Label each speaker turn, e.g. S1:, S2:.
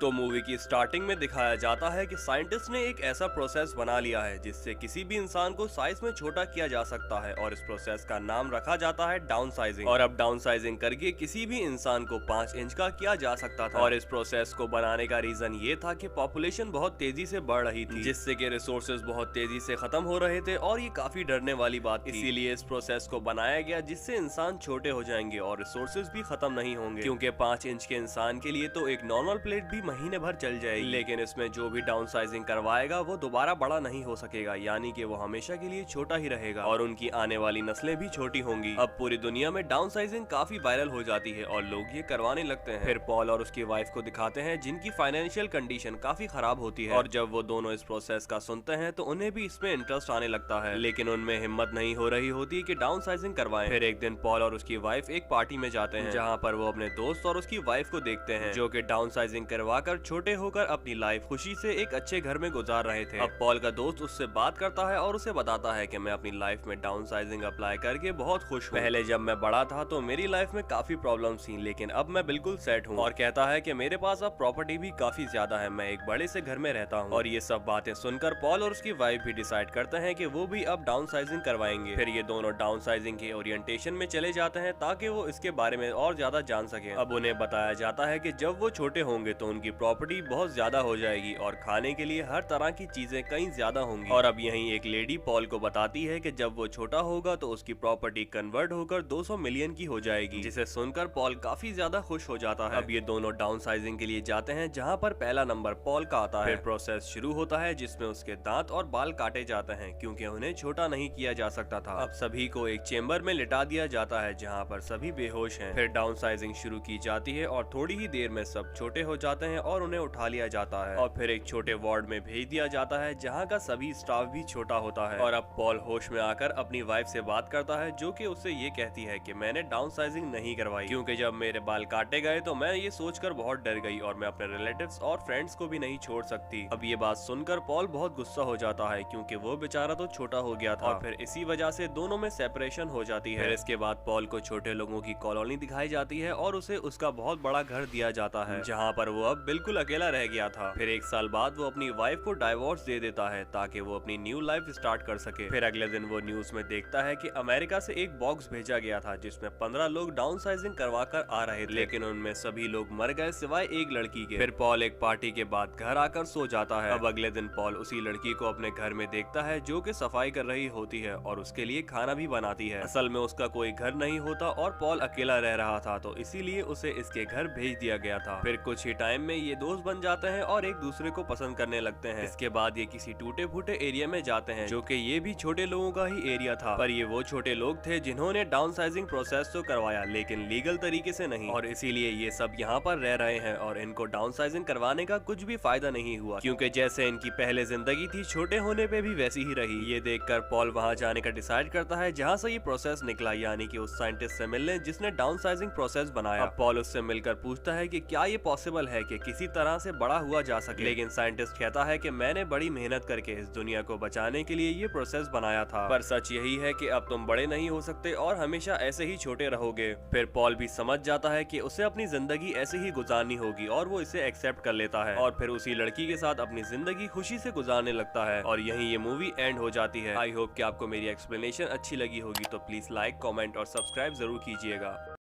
S1: तो मूवी की स्टार्टिंग में दिखाया जाता है कि साइंटिस्ट ने एक ऐसा प्रोसेस बना लिया है जिससे किसी भी इंसान को साइज में छोटा किया जा सकता है और इस प्रोसेस का नाम रखा जाता है डाउन साइजिंग। और अब डाउन साइजिंग करके किसी भी इंसान को 5 इंच का किया जा सकता था। और इस प्रोसेस को बनाने का रीजन ये था कि पॉपुलेशन बहुत तेजी से बढ़ रही थी, जिससे कि रिसोर्सेज बहुत तेजी से खत्म हो रहे थे और ये काफी डरने वाली बात थी। इसीलिए इस प्रोसेस को बनाया गया जिससे इंसान छोटे हो जाएंगे और रिसोर्सेज भी खत्म नहीं होंगे, क्योंकि 5 इंच के इंसान के लिए तो एक नॉर्मल प्लेट भी महीने भर चल जाएगी। लेकिन इसमें जो भी डाउन साइजिंग करवाएगा वो दोबारा बड़ा नहीं हो सकेगा, यानी कि वो हमेशा के लिए छोटा ही रहेगा और उनकी आने वाली नस्लें भी छोटी होंगी। अब पूरी दुनिया में डाउन साइजिंग काफी वायरल हो जाती है और लोग ये करवाने लगते हैं। फिर पॉल और उसकी वाइफ को दिखाते हैं जिनकी फाइनेंशियल कंडीशन काफी खराब होती है, और जब वो दोनों इस प्रोसेस का सुनते हैं तो उन्हें भी इसमें इंटरेस्ट आने लगता है, लेकिन उनमें हिम्मत नहीं हो रही होती कि डाउन साइजिंग करवाएं। फिर एक दिन पॉल और उसकी वाइफ एक पार्टी में जाते हैं जहाँ पर वो अपने दोस्त और उसकी वाइफ को देखते हैं जो कि डाउन साइजिंग करवाकर छोटे होकर अपनी लाइफ खुशी से एक अच्छे घर में गुजार रहे थे। अब पॉल का दोस्त उससे बात करता है और उसे बताता है कि मैं अपनी लाइफ में डाउन साइजिंग अप्लाई करके बहुत खुश हूँ। पहले जब मैं बड़ा था तो मेरी लाइफ में काफी प्रॉब्लम्स थी, लेकिन अब मैं बिल्कुल सेट हूँ। और कहता है कि मेरे पास अब प्रॉपर्टी भी काफी ज्यादा है, मैं एक बड़े से घर में रहता हूँ। और ये सब बातें सुनकर पॉल और उसकी वाइफ भी डिसाइड करते हैं कि वो भी अब डाउन साइजिंग करवाएंगे। फिर ये दोनों डाउन साइजिंग के ओरिएंटेशन में चले जाते हैं ताकि वो इसके बारे में और ज्यादा जान सके। अब उन्हें बताया जाता है कि जब वो छोटे होंगे तो उनकी प्रॉपर्टी बहुत ज्यादा हो जाएगी और खाने के लिए हर तरह की चीजें कहीं ज्यादा होंगी। और अब यहीं एक लेडी पॉल को बताती है कि जब वो छोटा होगा तो उसकी प्रॉपर्टी कन्वर्ट होकर 200 मिलियन की हो जाएगी, जिसे सुनकर पॉल काफी ज्यादा खुश हो जाता है। अब ये दोनों डाउन साइजिंग के लिए जाते हैं जहाँ पर पहला नंबर पॉल का आता है। फिर प्रोसेस शुरू होता है जिसमें उसके दांत और बाल काटे जाते हैं क्योंकि उन्हें छोटा नहीं किया जा सकता था। अब सभी को एक चेम्बर में लिटा दिया जाता है जहाँ पर सभी बेहोश हैं। फिर डाउन साइजिंग शुरू की जाती है और थोड़ी ही देर में सब छोटे हो जाते हैं और उन्हें उठा लिया जाता है और फिर एक छोटे वार्ड में भेज दिया जाता है जहाँ का सभी स्टाफ भी छोटा होता है। और अब पॉल होश में आकर अपनी वाइफ से बात करता है जो कि उससे ये कहती है कि मैंने डाउन साइजिंग नहीं करवाई क्योंकि जब मेरे बाल काटे गए तो मैं ये सोचकर बहुत डर गई और मैं अपने रिलेटिव्स और फ्रेंड्स को भी नहीं छोड़ सकती। अब ये बात सुनकर पॉल बहुत गुस्सा हो जाता है क्योंकि वो बेचारा तो छोटा हो गया था और फिर इसी वजह से दोनों में सेपरेशन हो जाती है। फिर इसके बाद पॉल को छोटे लोगों की कॉलोनी दिखाई जाती है और उसे उसका बहुत बड़ा घर दिया जाता है जहाँ पर वो अब बिल्कुल अकेला रह गया था। फिर एक साल बाद वो अपनी वाइफ को डाइवोर्स दे देता है ताकि वो अपनी न्यू लाइफ स्टार्ट कर सके। फिर अगले दिन वो न्यूज में देखता है कि अमेरिका से एक बॉक्स भेजा गया था जिसमें 15 लोग डाउन साइजिंग करवा कर आ रहे थे, लेकिन उनमें सभी लोग मर गए सिवाय एक लड़की के। फिर पॉल एक पार्टी के बाद घर आकर सो जाता है। अब अगले दिन पॉल उसी लड़की को अपने घर में देखता है जो कि सफाई कर रही होती है और उसके लिए खाना भी बनाती है। असल में उसका कोई घर नहीं होता और पॉल अकेला रह रहा था तो इसीलिए उसे इसके घर भेज दिया गया था। फिर कुछ ही टाइम में ये दोस्त बन जाते हैं और एक दूसरे को पसंद करने लगते हैं। इसके बाद ये किसी टूटे फूटे एरिया में जाते हैं जो कि ये भी छोटे लोगों का ही एरिया था, पर ये वो छोटे लोग थे जिन्होंने डाउन साइजिंग प्रोसेस तो करवाया लेकिन लीगल तरीके से नहीं, और इसीलिए ये सब यहाँ पर रह रहे हैं और इनको डाउन साइजिंग करवाने का कुछ भी फायदा नहीं हुआ क्योंकि जैसे इनकी पहले जिंदगी थी छोटे होने पे भी वैसी ही रही। ये देखकर पॉल वहाँ जाने का डिसाइड करता है जहाँ से ये प्रोसेस निकला, यानी कि उस साइंटिस्ट से मिलने जिसने डाउन साइजिंग प्रोसेस बनाया। अब पॉल उससे मिलकर पूछता है कि क्या ये पॉसिबल है कि किसी तरह से बड़ा हुआ जा सके, लेकिन साइंटिस्ट कहता है कि मैंने बड़ी मेहनत करके इस दुनिया को बचाने के लिए ये प्रोसेस बनाया था, पर सच यही है कि अब तुम बड़े नहीं हो सकते और हमेशा ऐसे ही छोटे रहोगे। फिर पॉल भी समझ जाता है कि उसे अपनी जिंदगी ऐसे ही गुजारनी होगी और वो इसे एक्सेप्ट कर लेता है और फिर उसी लड़की के साथ अपनी जिंदगी खुशी से गुजारने लगता है। और यहीं ये मूवी एंड हो जाती है। आई होप कि आपको मेरी एक्सप्लेनेशन अच्छी लगी होगी, तो प्लीज लाइक, कमेंट और सब्सक्राइब जरूर कीजिएगा।